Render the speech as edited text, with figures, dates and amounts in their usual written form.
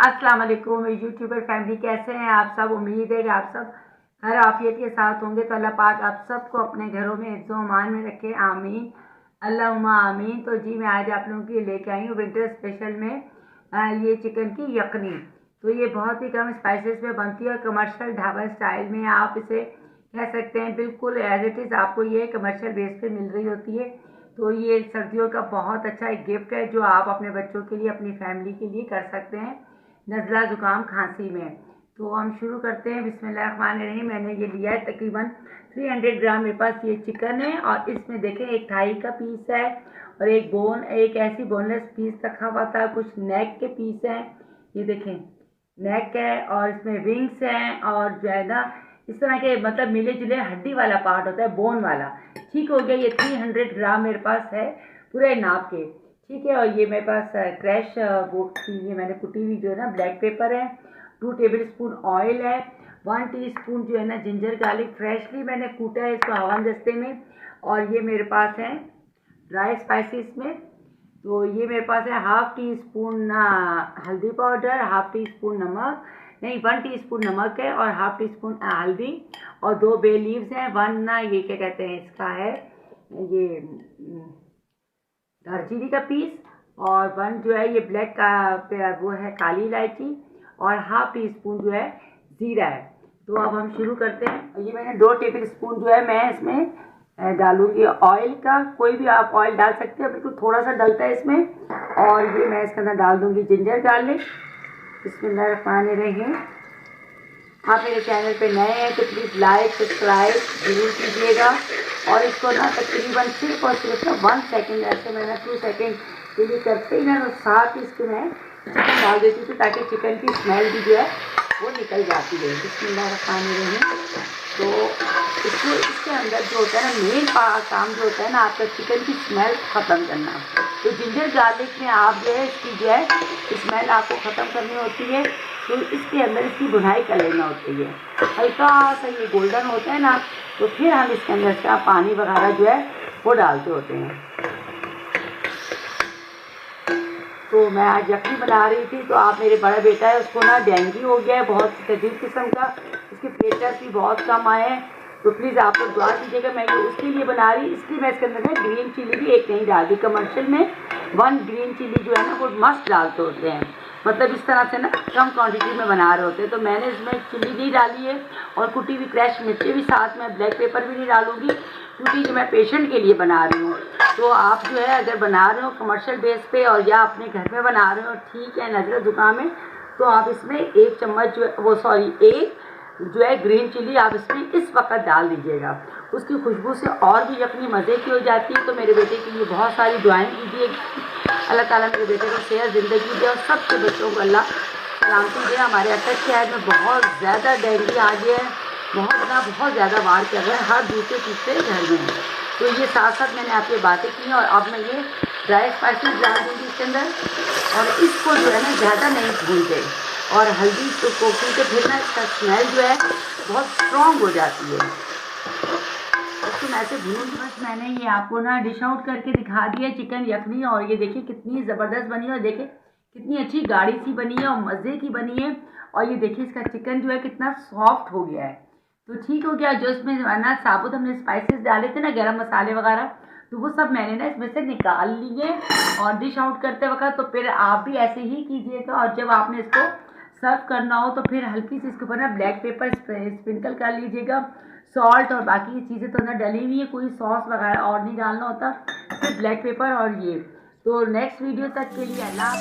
अस्सलाम वालेकुम YouTuber family, कैसे हैं आप सब। उम्मीद है कि आप सब खैर आफियत के साथ होंगे। तो अल्लाह पाक आप सबको अपने घरों में इज़्ज़ो अमान में रखे, आमीन अल्लाहुम्मा आमीन। तो जी मैं आज आप लोगों के लिए लेके आई हूँ विंटर स्पेशल में ये चिकन की यखनी। तो ये बहुत ही कम स्पाइसेस में बनती है और कमर्शियल ढाबा स्टाइल में आप इसे कह सकते हैं, बिल्कुल एज इट इज़ आपको ये कमर्शियल बेस पे मिल रही होती है। तो ये सर्दियों का बहुत अच्छा एक गिफ्ट है जो आप अपने बच्चों के लिए, अपनी फैमिली के लिए कर सकते हैं नज़ला ज़ुकाम खांसी में। तो हम शुरू करते हैं। बिस्मिल्लाहिर्रहमानिर्रहीम। मैंने ये लिया है तकरीबन 300 ग्राम मेरे पास ये चिकन है और इसमें देखें एक थाई का पीस है और एक ऐसी बोनलेस पीस रखा हुआ था, कुछ नेक के पीस हैं, ये देखें नेक है और इसमें विंग्स हैं और जो है ना इस तरह के मतलब मिले जुले हड्डी वाला पार्ट होता है, बोन वाला। ठीक हो गया। ये 300 ग्राम मेरे पास है पूरे नाप के, ठीक है। और ये मेरे पास क्रैश वो ये मैंने कुटी हुई जो है ना ब्लैक पेपर है, 2 टेबल स्पून ऑयल है, 1 टीस्पून जो है ना जिंजर गार्लिक फ्रेशली मैंने कूटा है इसको हवन दस्ते में। और ये मेरे पास है ड्राई स्पाइसेस में, तो ये मेरे पास है 1/2 टीस्पून हल्दी पाउडर, 1/2 टीस्पून नमक, नहीं 1 टीस्पून नमक है और 1/2 टीस्पून हल्दी और 2 बे लीव्स हैं, 1 ना ये क्या कहते हैं इसका है ये दालचीनी का पीस और 1 जो है ये ब्लैक का वो है काली इलायची और 1/2 टीस्पून जो है ज़ीरा है। तो अब हम शुरू करते हैं। ये मैंने 2 टेबल स्पून जो है मैं इसमें डालूंगी ऑयल का, कोई भी आप ऑयल डाल सकते हैं, बिल्कुल थोड़ा सा डलता है इसमें। और ये मैं इसके अंदर डाल दूंगी जिंजर गार्लिक। बिस्मिल्लाहिर्रहमानिर्रहीम। आप मेरे चैनल पे नए हैं तो प्लीज़ लाइक सब्सक्राइब जरूर कीजिएगा और इसको ना तकरीबन सिर्फ और सिर्फ ना 1 सेकेंड, ऐसे मैंने 2 सेकेंड के लिए करते ही ना तो साथ ही इसके मैं चिकन डाल देती थी ताकि चिकन की स्मेल भी जो है वो निकल जाती है। बिस्मिल्लाहिर्रहमानिर्रहीम। तो इसके अंदर जो होता है ना मेन काम जो होता है ना आपका चिकन की स्मेल ख़त्म करना। तो जिंजर गार्लिक में आप जो है इसकी जो है स्मेल आपको ख़त्म करनी होती है। तो इसके अंदर इसकी भुनाई कर लेना होती है, हल्का सा ये गोल्डन होता है ना तो फिर हम इसके अंदर इसका पानी वगैरह जो है वो डालते होते हैं। तो मैं आज यखनी बना रही थी तो आप मेरे बड़ा बेटा है उसको ना डेंगू हो गया है बहुत शदीद किस्म का, उसके प्लेटलेट्स भी बहुत कम आए हैं। तो प्लीज़ आप लोग दुआ कीजिएगा। मैं ये उसके लिए बना रही, इसलिए मैं इसके अंदर ना ग्रीन चिली भी एक नहीं डाल दी। कमर्शियल में 1 ग्रीन चिली जो है ना वो मस्त डालते होते हैं, मतलब इस तरह से ना कम क्वांटिटी में बना रहे होते हैं। तो मैंने इसमें चिली नहीं डाली है और कुटी हुई क्रैश मिर्ची भी साथ में, ब्लैक पेपर भी नहीं डालूंगी क्योंकि जो मैं पेशेंट के लिए बना रही हूँ। तो आप जो है अगर बना रहे हो कमर्शियल बेस पे और या अपने घर में बना रहे हो, ठीक है, नज़ला ज़ुकाम में, तो आप इसमें 1 चम्मच जो है वो एक जो है ग्रीन चिली आप इसमें इस वक्त डाल दीजिएगा। उसकी खुशबू से और भी यखनी मज़े की हो जाती है। तो मेरे बेटे के लिए बहुत सारी दुआएं कीजिए, अल्लाह ताला मेरे बेटे को सेहत ज़िंदगी दे और सबके बच्चों को अल्लाह सलामती दे। हमारे अटक शहर में बहुत ज़्यादा डेंगू आ गया है, बहुत ज़्यादा वार कर रहे हैं, हर दूसरे तीसरे घर में है। तो ये साथ साथ मैंने आपसे बातें की हैं और अब मैं ये ड्राई स्पाइसेस डाल दूँगी इसके अंदर और इसको जो है ना ज़्यादा नहीं भूनते और हल्दी तो क्योंकि फिर ना इसका स्मेल जो है बहुत स्ट्रॉन्ग हो जाती है। इसको मैं ऐसे भूनूंगी। बस मैंने ये आपको ना डिश आउट करके दिखा दिया चिकन यखनी और ये देखिए कितनी ज़बरदस्त बनी है और देखिए कितनी अच्छी गाढ़ी सी बनी है और मज़े की बनी है। और ये देखिए इसका चिकन जो है कितना सॉफ्ट हो गया है। तो ठीक हो गया। जो इसमें ना साबुत हमने स्पाइसेस डाले थे ना, गरम मसाले वगैरह, तो वो सब मैंने ना इसमें से निकाल लिए और डिश आउट करते वक्त तो फिर आप भी ऐसे ही कीजिएगा। और जब आपने इसको सर्व करना हो तो फिर हल्की सी इसके ऊपर ना ब्लैक पेपर स्प्रिंकल कर लीजिएगा। सॉल्ट और बाकी चीज़ें तो ना डली हुई है, कोई सॉस वगैरह और नहीं डालना होता, सिर्फ ब्लैक पेपर और ये। तो नेक्स्ट वीडियो तक के लिए अल्लाह।